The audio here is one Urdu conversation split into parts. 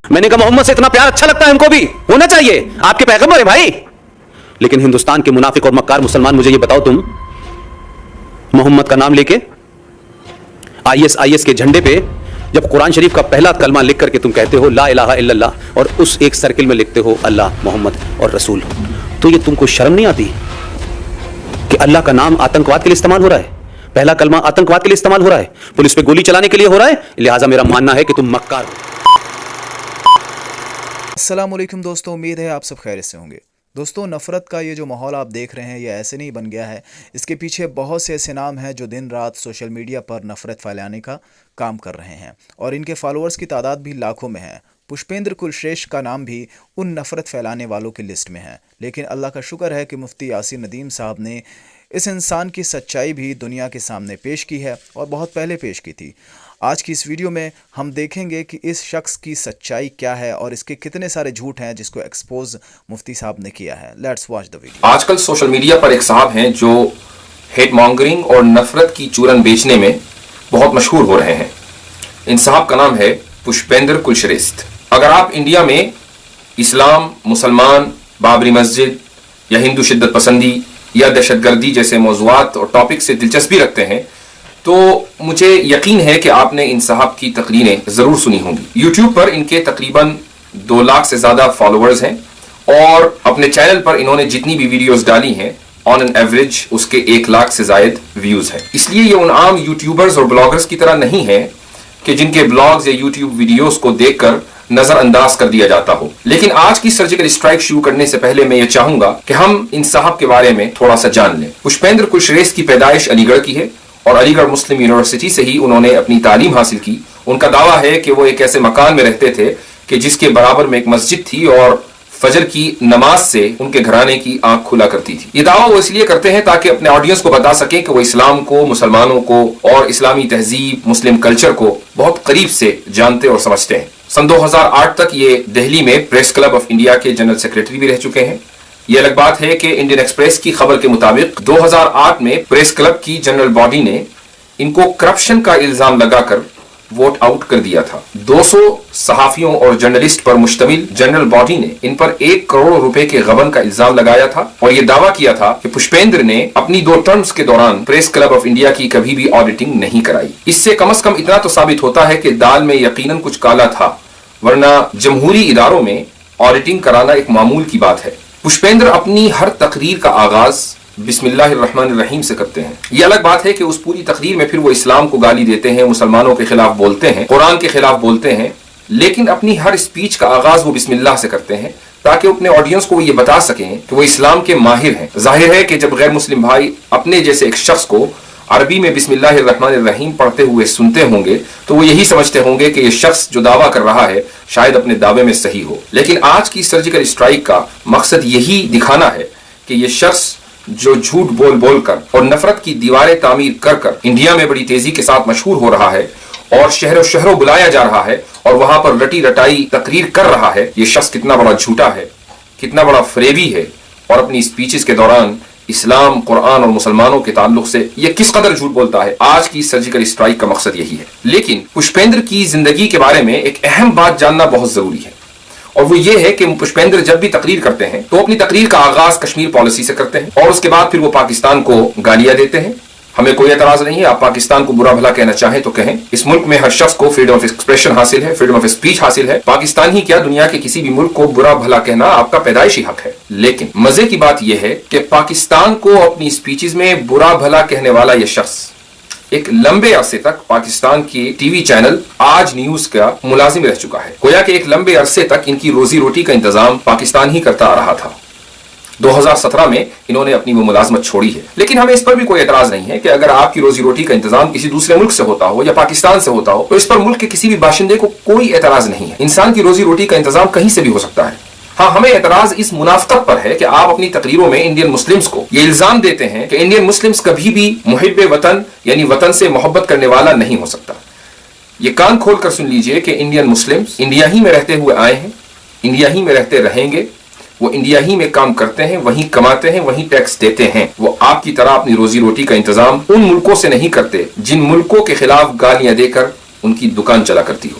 میں نے کہا محمد سے اتنا پیار اچھا لگتا ہے ہم کو بھی ہونا چاہیے, آپ کے پیغمبر ہیں بھائی. لیکن ہندوستان کے منافق اور مکار مسلمان, مجھے یہ بتاؤ تم محمد کا نام لے کے آئی ایس کے جھنڈے پہ جب قرآن شریف کا پہلا کلمہ لکھ کر کے تم کہتے ہو لا الہ الا اللہ اور اس ایک سرکل میں لکھتے ہو اللہ محمد اور رسول, تو یہ تم کو شرم نہیں آتی کہ اللہ کا نام آتنکواد کے لیے استعمال ہو رہا ہے, پہلا کلمہ آتنکواد کے لیے استعمال ہو رہا ہے, پولیس پہ گولی چلانے کے لیے ہو رہا ہے, لہٰذا میرا ماننا ہے کہ تم مکار ہو. السلام علیکم دوستوں, امید ہے آپ سب خیریت سے ہوں گے. دوستوں, نفرت کا یہ جو ماحول آپ دیکھ رہے ہیں یہ ایسے نہیں بن گیا ہے, اس کے پیچھے بہت سے ایسے نام ہیں جو دن رات سوشل میڈیا پر نفرت پھیلانے کا کام کر رہے ہیں اور ان کے فالوورز کی تعداد بھی لاکھوں میں ہے. پشپیندر کلشریشٹھ کا نام بھی ان نفرت پھیلانے والوں کی لسٹ میں ہے, لیکن اللہ کا شکر ہے کہ مفتی یاسر ندیم صاحب نے اس انسان کی سچائی بھی دنیا کے سامنے پیش کی ہے اور بہت پہلے پیش کی تھی. آج کی اس ویڈیو میں ہم دیکھیں گے کہ اس شخص کی سچائی کیا ہے اور اس کے کتنے سارے جھوٹ ہیں جس کو ایکسپوز مفتی صاحب نے کیا ہے. Let's watch the video. آج کل سوشل میڈیا پر ایک صاحب ہیں جو ہیٹ مانگرنگ اور نفرت کی چورن بیچنے میں بہت مشہور ہو رہے ہیں. ان صاحب کا نام ہے پشپیندر کلشریشٹھ. اگر آپ انڈیا میں اسلام, مسلمان, بابری مسجد یا ہندو شدت پسندی یا دہشت گردی جیسے موضوعات اور ٹاپک سے دلچسپی رکھتے ہیں تو مجھے یقین ہے کہ آپ نے ان صاحب کی تقریریں ضرور سنی ہوں گی. یوٹیوب پر ان کے تقریباً 2 لاکھ سے زیادہ فالوورز ہیں اور اپنے چینل پر انہوں نے جتنی بھی ویڈیوز ڈالی ہیں آن این ایوریج اس کے 1 لاکھ سے زائد ویوز ہیں. اس لیے یہ ان عام یوٹیوبرز اور بلاگرز کی طرح نہیں ہے کہ جن کے بلاگز یا یوٹیوب ویڈیوز کو دیکھ کر نظر انداز کر دیا جاتا ہو. لیکن آج کی سرجیکل اسٹرائک شروع کرنے سے پہلے میں یہ چاہوں گا کہ ہم ان صاحب کے بارے میں تھوڑا سا جان لیں. پشپیندر کلشریشٹھ کی پیدائش علی گڑھ کی ہے اور علی گڑھ مسلم یونیورسٹی سے ہی انہوں نے اپنی تعلیم حاصل کی. ان کا دعویٰ ہے کہ وہ ایک ایسے مکان میں رہتے تھے کہ جس کے برابر میں ایک مسجد تھی اور فجر کی نماز سے ان کے گھرانے کی آنکھ کھلا کرتی تھی. یہ دعویٰ وہ اس لیے کرتے ہیں تاکہ اپنے آڈینس کو بتا سکیں کہ وہ اسلام کو, مسلمانوں کو اور اسلامی تہذیب, مسلم کلچر کو بہت قریب سے جانتے اور سمجھتے ہیں. سن 2008 تک یہ دہلی میں پریس کلب آف انڈیا کے جنرل سیکریٹری بھی رہ چکے ہیں. یہ الگ بات ہے کہ انڈین ایکسپریس کی خبر کے مطابق 2008 میں پریس کلب کی جنرل باڈی نے ان کو کرپشن کا الزام لگا کر ووٹ آؤٹ کر دیا تھا. 200 صحافیوں اور جرنلسٹ پر مشتمل جنرل باڈی نے ان پر 1 کروڑ روپے کے غبن کا الزام لگایا تھا اور یہ دعویٰ کیا تھا کہ پشپیندر نے اپنی 2 ٹرمز کے دوران پریس کلب آف انڈیا کی کبھی بھی آڈیٹنگ نہیں کرائی. اس سے کم از کم اتنا تو ثابت ہوتا ہے کہ دال میں یقیناً کچھ کالا تھا, ورنہ جمہوری اداروں میں آڈیٹنگ کرانا ایک معمول کی بات ہے. پشپیندر اپنی ہر تقریر کا آغاز بسم اللہ الرحمن الرحیم سے کرتے ہیں. یہ الگ بات ہے کہ اس پوری تقریر میں پھر وہ اسلام کو گالی دیتے ہیں, مسلمانوں کے خلاف بولتے ہیں, قرآن کے خلاف بولتے ہیں, لیکن اپنی ہر اسپیچ کا آغاز وہ بسم اللہ سے کرتے ہیں تاکہ اپنے آڈینس کو وہ یہ بتا سکیں کہ وہ اسلام کے ماہر ہیں. ظاہر ہے کہ جب غیر مسلم بھائی اپنے جیسے ایک شخص کو عربی میں بسم اللہ الرحمن الرحیم پڑھتے ہوئے سنتے ہوں گے تو وہ یہی سمجھتے ہوں گے کہ یہ شخص جو دعویٰ کر رہا ہے شاید اپنے دعوے میں صحیح ہو. لیکن آج کی سرجیکل اسٹرائک کا مقصد یہی دکھانا ہے کہ یہ شخص جو جھوٹ بول بول کر اور نفرت کی دیواریں تعمیر کر کر انڈیا میں بڑی تیزی کے ساتھ مشہور ہو رہا ہے اور شہروں بلایا جا رہا ہے اور وہاں پر رٹی رٹائی تقریر کر رہا ہے, یہ شخص کتنا بڑا جھوٹا ہے, کتنا بڑا فریبی ہے اور اپنی اسپیچز کے دوران اسلام, قرآن اور مسلمانوں کے تعلق سے یہ کس قدر جھوٹ بولتا ہے. آج کی سرجیکل اسٹرائک کا مقصد یہی ہے. لیکن پشپیندر کی زندگی کے بارے میں ایک اہم بات جاننا بہت ضروری ہے اور وہ یہ ہے کہ پشپیندر جب بھی تقریر کرتے ہیں تو اپنی تقریر کا آغاز کشمیر پالیسی سے کرتے ہیں اور اس کے بعد پھر وہ پاکستان کو گالیاں دیتے ہیں. ہمیں کوئی اعتراض نہیں ہے, آپ پاکستان کو برا بھلا کہنا چاہیں تو کہیں. اس ملک میں ہر شخص کو فریڈم آف ایکسپریشن حاصل ہے, فریڈم آف اسپیچ حاصل ہے. پاکستان ہی کیا دنیا کے کسی بھی ملک کو برا بھلا کہنا آپ کا پیدائشی حق ہے. لیکن مزے کی بات یہ ہے کہ پاکستان کو اپنی اسپیچز میں برا بھلا کہنے والا یہ شخص ایک لمبے عرصے تک پاکستان کی ٹی وی چینل آج نیوز کا ملازم رہ چکا ہے. گویا کہ ایک لمبے عرصے تک ان کی روزی روٹی کا انتظام پاکستان ہی کرتا آ رہا تھا. 2017 میں انہوں نے اپنی وہ ملازمت چھوڑی ہے. لیکن ہمیں اس پر بھی کوئی اعتراض نہیں ہے کہ اگر آپ کی روزی روٹی کا انتظام کسی دوسرے ملک سے ہوتا ہو یا پاکستان سے ہوتا ہو تو اس پر ملک کے کسی بھی باشندے کو کوئی اعتراض نہیں ہے. انسان کی روزی روٹی کا انتظام کہیں سے بھی ہو سکتا ہے. ہاں, ہمیں اعتراض اس منافقت پر ہے کہ آپ اپنی تقریروں میں انڈین مسلمز کو یہ الزام دیتے ہیں کہ انڈین مسلمز کبھی بھی محب وطن یعنی وطن سے محبت کرنے والا نہیں ہو سکتا. یہ کان کھول کر سن لیجئے کہ انڈین مسلمز انڈیا ہی میں رہتے ہوئے آئے ہیں, انڈیا ہی میں رہتے رہیں گے, وہ انڈیا ہی میں کام کرتے ہیں, وہیں کماتے ہیں, وہیں ٹیکس دیتے ہیں. وہ آپ کی طرح اپنی روزی روٹی کا انتظام ان ملکوں سے نہیں کرتے جن ملکوں کے خلاف گالیاں دے کر ان کی دکان چلا کرتی ہو.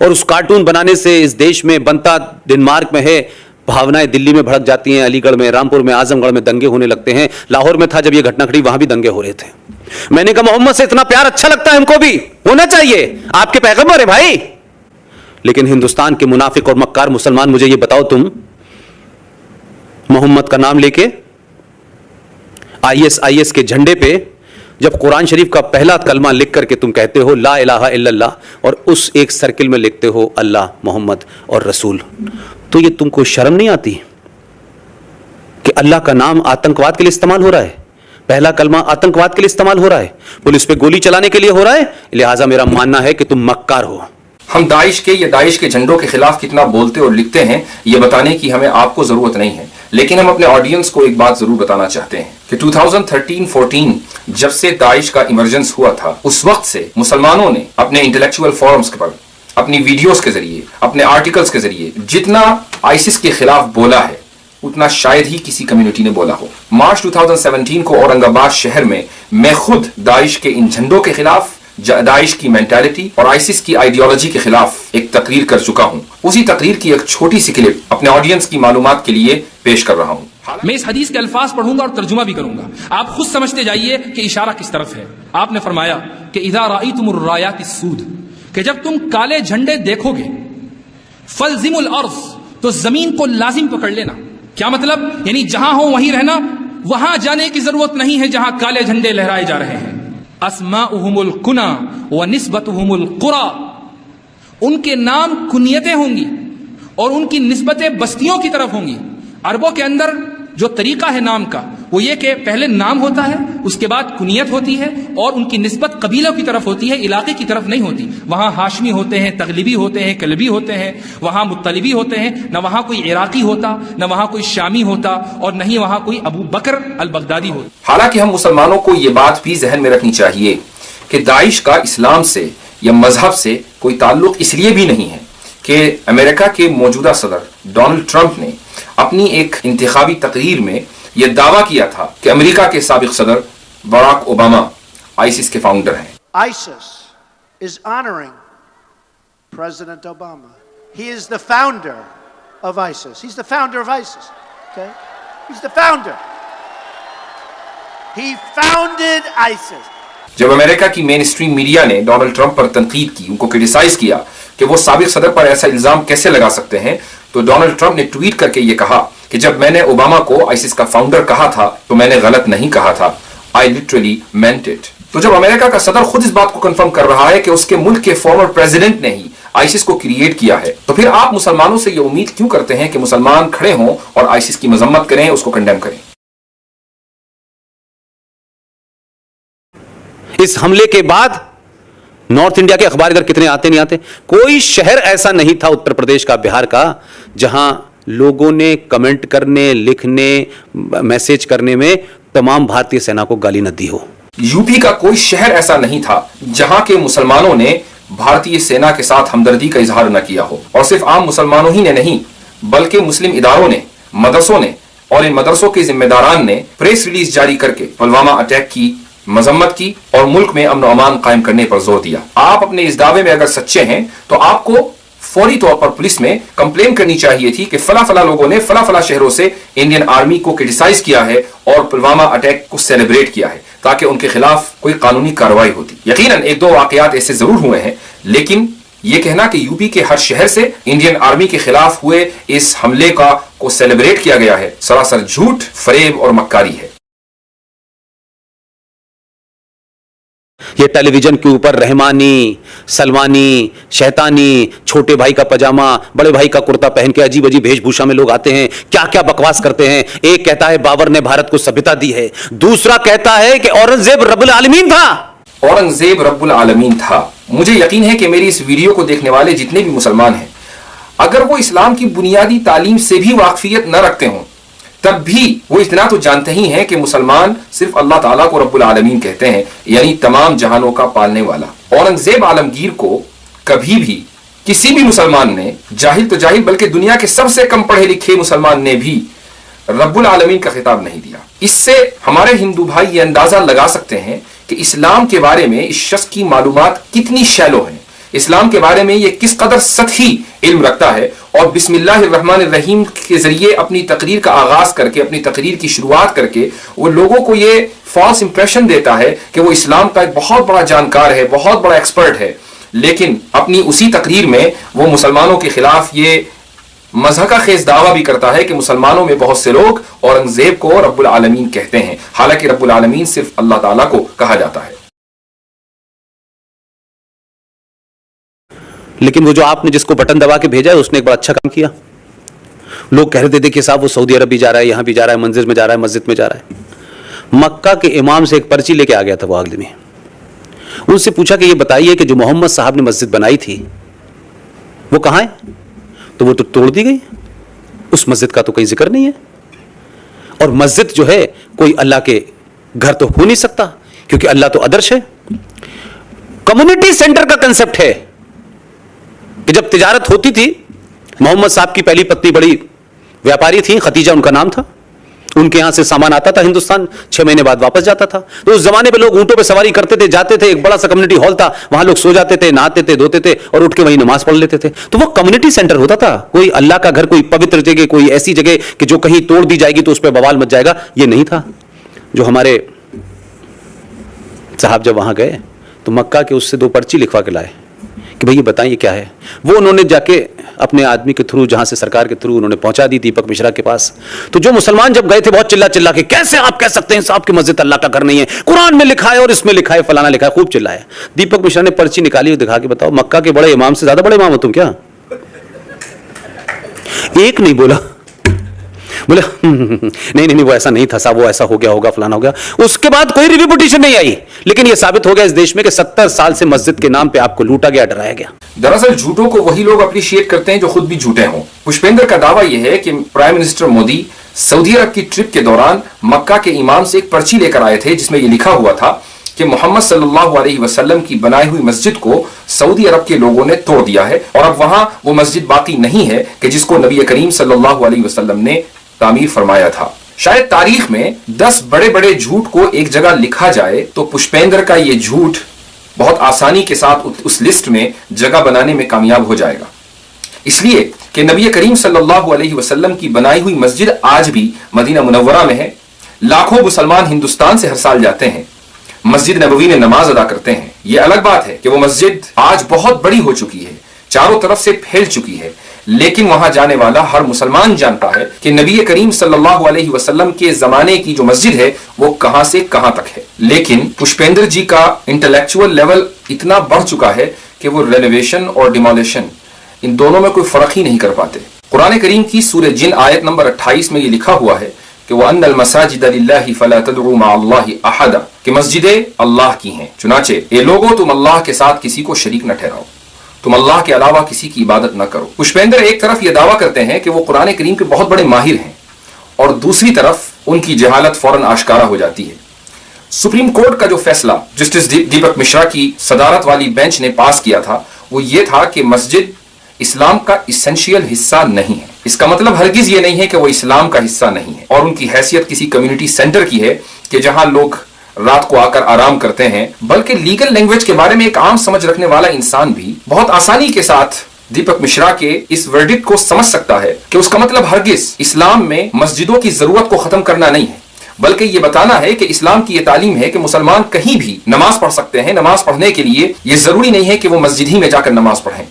اور اس کارٹون بنانے سے اس دیش میں بنتا ڈنمارک میں ہے، بھاونائیں دلی میں بھڑک جاتی ہیں، علی گڑھ میں، رامپور میں، اعظم گڑھ میں دنگے ہونے لگتے ہیں، لاہور میں تھا جب یہ گھٹنا گھٹی وہاں بھی دنگے ہو رہے تھے۔ میں نے کہا محمد سے اتنا پیار اچھا لگتا ہے ہم کو بھی، ہونا چاہیے، آپ کے پیغمبر ہیں بھائی، لیکن ہندوستان کے منافق اور مکار مسلمان مجھے یہ بتاؤ، تم محمد کا نام لے کے آئی ایس کے جھنڈے پہ جب قرآن شریف کا پہلا کلمہ لکھ کر کے تم کہتے ہو لا الہ الا اللہ اور اس ایک سرکل میں لکھتے ہو اللہ محمد اور رسول، تو یہ تم کو شرم نہیں آتی کہ اللہ کا نام آتنکواد کے لیے استعمال ہو رہا ہے، پہلا کلمہ آتنکواد کے لیے استعمال ہو رہا ہے، پولیس پہ گولی چلانے کے لیے ہو رہا ہے؟ لہٰذا میرا ماننا ہے کہ تم مکار ہو۔ ہم داعش کے یا داعش کے جھنڈوں کے خلاف کتنا بولتے اور لکھتے ہیں یہ بتانے کی ہمیں آپ کو ضرورت نہیں ہے، لیکن ہم اپنے آڈینس کو ایک بات ضرور بتانا چاہتے ہیں کہ 2013-14 جب سے داعش کا ایمرجنس ہوا تھا اس وقت سے مسلمانوں نے اپنے انٹلیکچوئل فورمز پر، اپنی ویڈیوز کے ذریعے، اپنے آرٹیکلز کے ذریعے جتنا آئسس کے خلاف بولا ہے اتنا شاید ہی کسی کمیونٹی نے بولا ہو۔ مارچ 2017 کو اورنگ آباد شہر میں خود داعش کے ان جھنڈوں کے خلاف، داعش کی مینٹالٹی اور آئسس کی آئیڈیالوجی کے خلاف ایک تقریر کر چکا ہوں۔ اسی تقریر کی ایک چھوٹی سی کلپ اپنے آڈینس کی معلومات کے لیے پیش کر رہا ہوں۔ میں اس حدیث کے الفاظ پڑھوں گا اور ترجمہ بھی کروں گا، آپ خود سمجھتے جائیے کہ اشارہ کس طرف ہے۔ آپ نے فرمایا کہ اذا رأیتم الرایات السود، کہ جب تم کالے جھنڈے دیکھو گے، فلزم الارض، تو زمین کو لازم پکڑ لینا۔ کیا مطلب؟ یعنی جہاں ہو وہیں رہنا، وہاں جانے کی ضرورت نہیں ہے جہاں کالے جھنڈے لہرائے جا رہے ہیں۔ اسماؤہم الکنا ونسبتہم القرى، ان کے نام کنیتیں ہوں گی اور ان کی نسبتیں بستیوں کی طرف ہوں گی۔ عربوں کے اندر جو طریقہ ہے نام کا وہ یہ کہ پہلے نام ہوتا ہے، اس کے بعد کنیت ہوتی ہے اور ان کی نسبت قبیلوں کی طرف ہوتی ہے، علاقے کی طرف نہیں ہوتی۔ وہاں ہاشمی ہوتے ہیں، تغلبی ہوتے ہیں، کلبی ہوتے ہیں، وہاں مطلبی ہوتے ہیں، نہ وہاں کوئی عراقی ہوتا، نہ وہاں کوئی شامی ہوتا، اور نہ ہی وہاں کوئی ابو بکر البغدادی ہوتا۔ حالانکہ ہم مسلمانوں کو یہ بات بھی ذہن میں رکھنی چاہیے کہ داعش کا اسلام سے یا مذہب سے کوئی تعلق اس لیے بھی نہیں ہے کہ امریکہ کے موجودہ صدر ڈونلڈ ٹرمپ نے اپنی ایک انتخابی تقریر میں یہ دعویٰ کیا تھا کہ امریکہ کے سابق صدر براک اوباما آئسس کے فاؤنڈر ہیں۔ ISIS is honoring President Obama. He is the founder of ISIS. He's the founder of ISIS. Okay? He's the founder. He founded ISIS. جب امریکہ کی مین اسٹریم میڈیا نے ڈونلڈ ٹرمپ پر تنقید کی، ان کو کرٹیسائز کیا کہ وہ سابق صدر پر ایسا الزام کیسے لگا سکتے ہیں، تو ڈونلڈ ٹرمپ نے ٹویٹ کر کے یہ کہا کہ جب میں نے اوباما کو آئسس کا فاؤنڈر کہا تھا تو میں نے غلط نہیں کہا تھا، I literally meant it۔ تو جب امریکہ کا صدر خود اس بات کو کنفرم کر رہا ہے کہ اس کے ملک کے فارمر پریزیڈنٹ نے ہی آئسس کو کریٹ کیا ہے، تو پھر آپ مسلمانوں سے یہ امید کیوں کرتے ہیں کہ مسلمان کھڑے ہوں اور آئسس کی مذمت کریں، اس کو کنڈیم کریں؟ اس حملے کے بعد نارتھ انڈیا کے اخبار ادھر کتنے آتے نہیں آتے، کوئی شہر ایسا نہیں تھا اتر پردیش کا، بہار کا، جہاں لوگوں نے کمنٹ کرنے، لکھنے، میسج کرنے میں تمام بھارتی سینا کو گالی نہ دی ہو۔ یو پی کا کوئی شہر ایسا نہیں تھا جہاں کے مسلمانوں نے بھارتی سینا کے ساتھ ہمدردی کا اظہار نہ کیا ہو، اور صرف عام مسلمانوں ہی نے نہیں بلکہ مسلم اداروں نے، مدرسوں نے اور ان مدرسوں کے ذمہ داران نے پریس ریلیز جاری کر کے پلوامہ اٹیک کی مذمت کی اور ملک میں امن و امان قائم کرنے پر زور دیا۔ آپ اپنے اس دعوے میں اگر سچے ہیں تو آپ کو فوری طور پر پولیس میں کمپلین کرنی چاہیے تھی کہ فلاں فلاں لوگوں نے فلاں فلاں شہروں سے انڈین آرمی کو کرٹیسائز کیا ہے اور پلوامہ اٹیک کو سیلیبریٹ کیا ہے، تاکہ ان کے خلاف کوئی قانونی کارروائی ہوتی۔ یقیناً ایک دو واقعات ایسے ضرور ہوئے ہیں، لیکن یہ کہنا کہ یو پی کے ہر شہر سے انڈین آرمی کے خلاف ہوئے اس حملے کو سیلیبریٹ کیا گیا ہے، سراسر جھوٹ، فریب اور مکاری ہے۔ یہ ٹیلی ویژن کے اوپر رحمانی، سلمانی، شیطانی، چھوٹے بھائی کا پاجامہ، بڑے بھائی کا کرتا پہن کے عجیب عجیب بھیش بھوشا میں لوگ آتے ہیں، کیا کیا بکواس کرتے ہیں۔ ایک کہتا ہے بابر نے بھارت کو سبھیتا دی ہے، دوسرا کہتا ہے کہ اورنگزیب رب العالمین تھا۔ اورنگزیب رب العالمین تھا۔ مجھے یقین ہے کہ میری اس ویڈیو کو دیکھنے والے جتنے بھی مسلمان ہیں، اگر وہ اسلام کی بنیادی تعلیم سے بھی واقفیت نہ رکھتے ہوں تب بھی وہ اتنا تو جانتے ہی ہیں کہ مسلمان صرف اللہ تعالیٰ کو رب العالمین کہتے ہیں، یعنی تمام جہانوں کا پالنے والا۔ اورنگزیب عالمگیر کو کبھی بھی کسی بھی مسلمان نے، جاہل تو جاہل بلکہ دنیا کے سب سے کم پڑھے لکھے مسلمان نے بھی رب العالمین کا خطاب نہیں دیا۔ اس سے ہمارے ہندو بھائی یہ اندازہ لگا سکتے ہیں کہ اسلام کے بارے میں اس شخص کی معلومات کتنی شیلو ہیں، اسلام کے بارے میں یہ کس قدر سطحی علم رکھتا ہے اور بسم اللہ الرحمن الرحیم کے ذریعے اپنی تقریر کا آغاز کر کے، اپنی تقریر کی شروعات کر کے وہ لوگوں کو یہ فالس امپریشن دیتا ہے کہ وہ اسلام کا ایک بہت بڑا جانکار ہے، بہت بڑا ایکسپرٹ ہے، لیکن اپنی اسی تقریر میں وہ مسلمانوں کے خلاف یہ مضحکہ خیز دعویٰ بھی کرتا ہے کہ مسلمانوں میں بہت سے لوگ اورنگزیب کو رب العالمین کہتے ہیں، حالانکہ رب العالمین صرف اللہ تعالیٰ کو کہا جاتا ہے۔ لیکن وہ جو آپ نے جس کو بٹن دبا کے بھیجا ہے اس نے ایک بڑا اچھا کام کیا۔ لوگ کہہ رہے تھے کہ صاحب وہ سعودی عرب بھی جا رہا ہے، یہاں بھی جا رہا ہے، منزل میں جا رہا ہے، مسجد میں جا رہا ہے۔ مکہ کے امام سے ایک پرچی لے کے آ گیا تھا وہ آدمی، ان سے پوچھا کہ یہ بتائیے کہ جو محمد صاحب نے مسجد بنائی تھی وہ کہاں ہے؟ تو وہ تو توڑ دی گئی، اس مسجد کا تو کوئی ذکر نہیں ہے۔ اور مسجد جو ہے کوئی اللہ کے گھر تو ہو نہیں سکتا، کیونکہ اللہ تو ادرش ہے۔ کمیونٹی سینٹر کا کنسپٹ ہے کہ جب تجارت ہوتی تھی، محمد صاحب کی پہلی پتنی بڑی ویاپاری تھی، ختیجہ ان کا نام تھا، ان کے یہاں سے سامان آتا تھا ہندوستان، 6 مہینے بعد واپس جاتا تھا۔ تو اس زمانے پہ لوگ اونٹوں پہ سواری کرتے تھے، جاتے تھے، ایک بڑا سا کمیونٹی ہال تھا، وہاں لوگ سو جاتے تھے، نہاتے تھے، دھوتے تھے اور اٹھ کے وہیں نماز پڑھ لیتے تھے۔ تو وہ کمیونٹی سینٹر ہوتا تھا، کوئی اللہ کا گھر، کوئی پوتر جگہ، کوئی ایسی جگہ کہ جو کہیں توڑ دی جائے گی تو اس پہ بوال مچ جائے گا، یہ نہیں تھا۔ جو ہمارے صاحب جب وہاں گئے تو مکہ کے اس سے 2 پرچی لکھوا کے لائے کہ بھئی یہ بتائیں یہ کیا ہے۔ وہ انہوں نے جا کے اپنے آدمی کے تھرو، جہاں سے سرکار کے تھرو انہوں نے پہنچا دی دیپک مشرا کے پاس۔ تو جو مسلمان جب گئے تھے بہت چلا چلا کے، کیسے آپ کہہ سکتے ہیں صاحب کی مسجد اللہ کا گھر نہیں ہے، قرآن میں لکھا ہے اور اس میں لکھا ہے، فلانا لکھا ہے، خوب چلایا۔ دیپک مشرا نے پرچی نکالی اور دکھا کے بتاؤ مکہ کے بڑے امام سے زیادہ بڑے امام ہو تم کیا؟ ایک نہیں بولا، بولے نہیں وہ ایسا نہیں تھا صاحب، وہ ایسا ہو گیا ہوگا، فلانا ہو گیا۔ اس کے بعد کوئی ریویو پٹیشن نہیں آئی، لیکن یہ ثابت ہو گیا اس دیش میں کہ 70 سال سے مسجد کے نام پہ آپ کو لوٹا گیا، ڈرایا گیا۔ دراصل جھوٹوں کو وہی لوگ اپریشیٹ کرتے ہیں جو خود بھی جھوٹے ہوں۔ پشپیندر کا دعویٰ یہ ہے کہ پرائم منسٹر مودی سعودی عرب کی ٹرپ کے دوران مکہ کے امام سے ایک پرچی لے کر آئے تھے جس میں یہ لکھا ہوا تھا کہ محمد صلی اللہ علیہ وسلم کی بنائی ہوئی مسجد کو سعودی عرب کے لوگوں نے توڑ دیا ہے اور اب وہاں وہ مسجد باقی نہیں ہے کہ جس کو نبی کریم صلی اللہ علیہ وسلم نے تعمیر فرمایا تھا۔ شاید تاریخ میں 10 بڑے بڑے جھوٹ کو ایک جگہ لکھا جائے تو پشپیندر کا یہ جھوٹ بہت آسانی کے ساتھ اس لسٹ میں جگہ بنانے میں کامیاب ہو جائے گا، اس لیے کہ نبی کریم صلی اللہ علیہ وسلم کی بنائی ہوئی مسجد آج بھی مدینہ منورہ میں ہے۔ لاکھوں مسلمان ہندوستان سے ہر سال جاتے ہیں، مسجد نبوی میں نماز ادا کرتے ہیں۔ یہ الگ بات ہے کہ وہ مسجد آج بہت بڑی ہو چکی ہے، چاروں طرف سے پھیل چکی ہے، لیکن وہاں جانے والا ہر مسلمان جانتا ہے کہ نبی کریم صلی اللہ علیہ وسلم کے زمانے کی جو مسجد ہے وہ کہاں سے کہاں تک ہے۔ لیکن پشپیندر جی کا انٹلیکچوئل لیول اتنا بڑھ چکا ہے کہ وہ رینوویشن اور ڈیمولیشن ان دونوں میں کوئی فرق ہی نہیں کر پاتے۔ قرآن کریم کی سورہ جن آیت نمبر 28 میں یہ لکھا ہوا ہے کہ وَأَنَّ الْمَسَاجِدَ لِلَّهِ فَلَا تَدْعُوا مَعَ اللَّهِ أَحَدًا، کہ مسجدیں اللہ کی ہیں، چنانچہ اے لوگوں تم اللہ کے ساتھ کسی کو شریک نہ ٹھہراؤ، تم اللہ کے علاوہ کسی کی عبادت نہ کرو۔ پشپیندر ایک طرف یہ دعویٰ کرتے ہیں کہ وہ قرآن کریم کے بہت بڑے ماہر ہیں اور دوسری طرف ان کی جہالت فوراً آشکارا ہو جاتی ہے۔ سپریم کورٹ کا جو فیصلہ جسٹس دیپک مشرا کی صدارت والی بینچ نے پاس کیا تھا وہ یہ تھا کہ مسجد اسلام کا اسینشیل حصہ نہیں ہے۔ اس کا مطلب ہرگز یہ نہیں ہے کہ وہ اسلام کا حصہ نہیں ہے اور ان کی حیثیت کسی کمیونٹی سینٹر کی ہے کہ جہاں لوگ رات کو آ کر آرام کرتے ہیں، بلکہ لیگل لینگویج کے بارے میں ایک عام سمجھ رکھنے والا انسان بھی بہت آسانی کے ساتھ دیپک مشرا کے اس ورڈکٹ کو سمجھ سکتا ہے کہ اس کا مطلب ہرگز اسلام میں مسجدوں کی ضرورت کو ختم کرنا نہیں ہے، بلکہ یہ بتانا ہے کہ اسلام کی یہ تعلیم ہے کہ مسلمان کہیں بھی نماز پڑھ سکتے ہیں۔ نماز پڑھنے کے لیے یہ ضروری نہیں ہے کہ وہ مسجد ہی میں جا کر نماز پڑھیں۔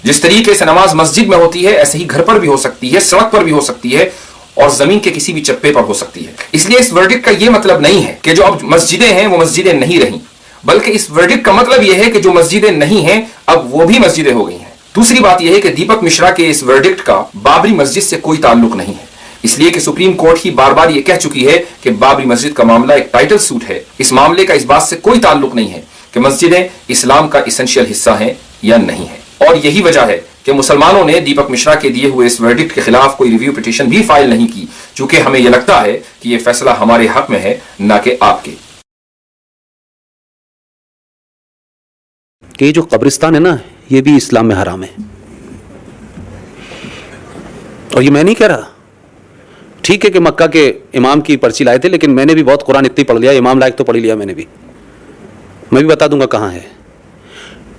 جس طریقے سے نماز مسجد میں ہوتی ہے ایسے ہی گھر پر بھی ہو سکتی ہے، سڑک پر بھی ہو سکتی ہے اور زمین کے کسی بھی چپے پر ہو سکتی ہے۔ اس لیے اس ورڈکٹ کا یہ مطلب نہیں ہے کہ جو اب مسجدیں ہیں وہ مسجدیں نہیں رہیں، بلکہ اس ورڈکٹ کا مطلب یہ ہے کہ جو مسجدیں نہیں ہیں اب وہ بھی مسجدیں ہو گئی ہیں۔ دوسری بات یہ ہے کہ دیپک مشرا کے اس ورڈکٹ کا بابری مسجد سے کوئی تعلق نہیں ہے، اس لیے کہ سپریم کورٹ ہی بار بار یہ کہہ چکی ہے کہ بابری مسجد کا معاملہ ایک ٹائٹل سوٹ ہے۔ اس معاملے کا اس بات سے کوئی تعلق نہیں ہے کہ مسجدیں اسلام کا اسینشیل حصہ ہیں یا نہیں ہیں، اور یہی وجہ ہے کہ مسلمانوں نے دیپک مشرا کے دیے ہوئے اس ورڈکٹ کے خلاف کوئی ریویو پٹیشن بھی فائل نہیں کی، چونکہ ہمیں یہ لگتا ہے کہ یہ فیصلہ ہمارے حق میں ہے نہ کہ آپ کے۔ کہ یہ جو قبرستان ہے نا یہ بھی اسلام میں حرام ہے، اور یہ میں نہیں کہہ رہا۔ ٹھیک ہے کہ مکہ کے امام کی پرچی لائے تھے، لیکن میں نے بھی بہت قرآن اتنی پڑھ لیا، امام لائق تو پڑھ لیا میں نے بھی، میں بھی بتا دوں گا کہاں ہے۔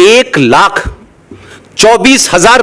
1,24,000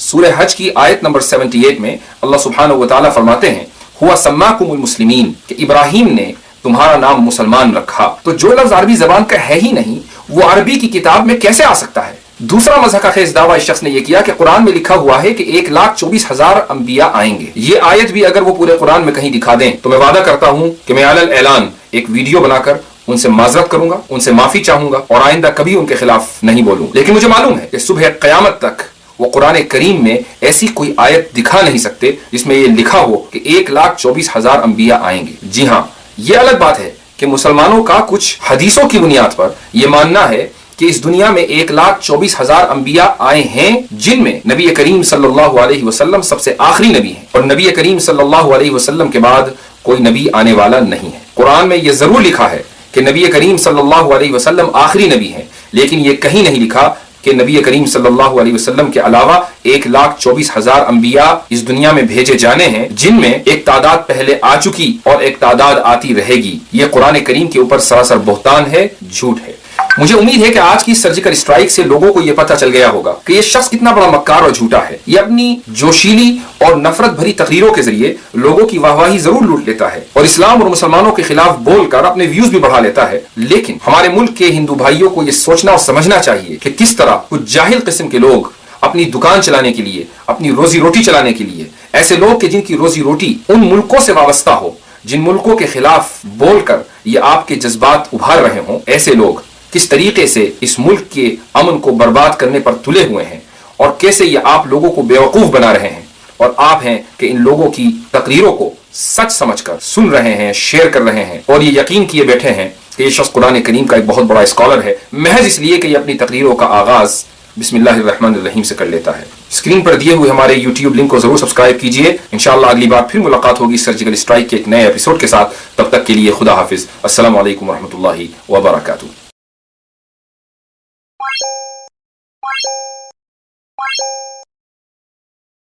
سورہ حج کی آیت نمبر 78 میں اللہ سبحانہ و تعالیٰ فرماتے ہیں ہوا سماکم المسلمین، کہ ابراہیم نے تمہارا نام مسلمان رکھا. تو جو لفظ عربی زبان کا ہے ہی نہیں وہ عربی کی کتاب میں کیسے آ سکتا ہے؟ دوسرا مضحکہ خیز دعویٰ اس شخص نے یہ کیا کہ قرآن میں لکھا ہوا ہے کہ 1,24,000 انبیاء آئیں گے. یہ آیت بھی اگر وہ پورے قرآن میں کہیں دکھا دیں تو میں وعدہ کرتا ہوں کہ میں علی الاعلان ایک ویڈیو بنا کر ان سے معذرت کروں گا، ان سے معافی چاہوں گا اور آئندہ کبھی ان کے خلاف نہیں بولوں. لیکن مجھے معلوم ہے کہ صبح قیامت تک وہ قرآن کریم میں ایسی کوئی آیت دکھا نہیں سکتے جس میں یہ لکھا ہو کہ 1,24,000 انبیاء آئیں گے. جی ہاں، یہ الگ بات ہے کہ مسلمانوں کا کچھ حدیثوں کی بنیاد پر یہ ماننا ہے کہ اس دنیا میں 1,24,000 انبیاء آئے ہیں، جن میں نبی کریم صلی اللہ علیہ وسلم سب سے آخری نبی ہیں، اور نبی کریم صلی اللہ علیہ وسلم کے بعد کوئی نبی آنے والا نہیں ہے. قرآن میں یہ ضرور لکھا ہے کہ نبی کریم صلی اللہ علیہ وسلم آخری نبی ہیں، لیکن یہ کہیں نہیں لکھا کہ نبی کریم صلی اللہ علیہ وسلم کے علاوہ 1,24,000 انبیاء اس دنیا میں بھیجے جانے ہیں، جن میں ایک تعداد پہلے آ چکی اور ایک تعداد آتی رہے گی. یہ قرآن کریم کے اوپر سراسر بہتان ہے، جھوٹ ہے. مجھے امید ہے کہ آج کی سرجیکل اسٹرائک سے لوگوں کو یہ پتہ چل گیا ہوگا کہ یہ شخص کتنا بڑا مکار اور جھوٹا ہے. یہ اپنی جوشیلی اور نفرت بھری تقریروں کے ذریعے لوگوں کی واہواہی ضرور لوٹ لیتا ہے اور اسلام اور مسلمانوں کے خلاف بول کر اپنے ویوز بھی بڑھا لیتا ہے. لیکن ہمارے ملک کے ہندو بھائیوں کو یہ سوچنا اور سمجھنا چاہیے کہ کس طرح کچھ جاہل قسم کے لوگ اپنی دکان چلانے کے لیے، اپنی روزی روٹی چلانے کے لیے، ایسے لوگ کہ جن کی روزی روٹی ان ملکوں سے وابستہ ہو جن ملکوں کے خلاف بول کر یہ آپ کے جذبات ابھار رہے ہوں، ایسے لوگ کس طریقے سے اس ملک کے امن کو برباد کرنے پر تلے ہوئے ہیں اور کیسے یہ آپ لوگوں کو بیوقوف بنا رہے ہیں، اور آپ ہیں کہ ان لوگوں کی تقریروں کو سچ سمجھ کر سن رہے ہیں، شیئر کر رہے ہیں اور یہ یقین کیے بیٹھے ہیں کہ یہ شخص قرآن کریم کا ایک بہت بڑا اسکالر ہے، محض اس لیے کہ یہ اپنی تقریروں کا آغاز بسم اللہ الرحمن الرحیم سے کر لیتا ہے. اسکرین پر دیے ہوئے ہمارے یوٹیوب لنک کو ضرور سبسکرائب کیجئے. انشاءاللہ اگلی بار پھر ملاقات ہوگی سرجیکل اسٹرائک کے ایک نئے ایپیسوڈ کے ساتھ. تب تک کے لیے خدا حافظ. السلام علیکم ورحمۃ اللہ وبرکاتہ.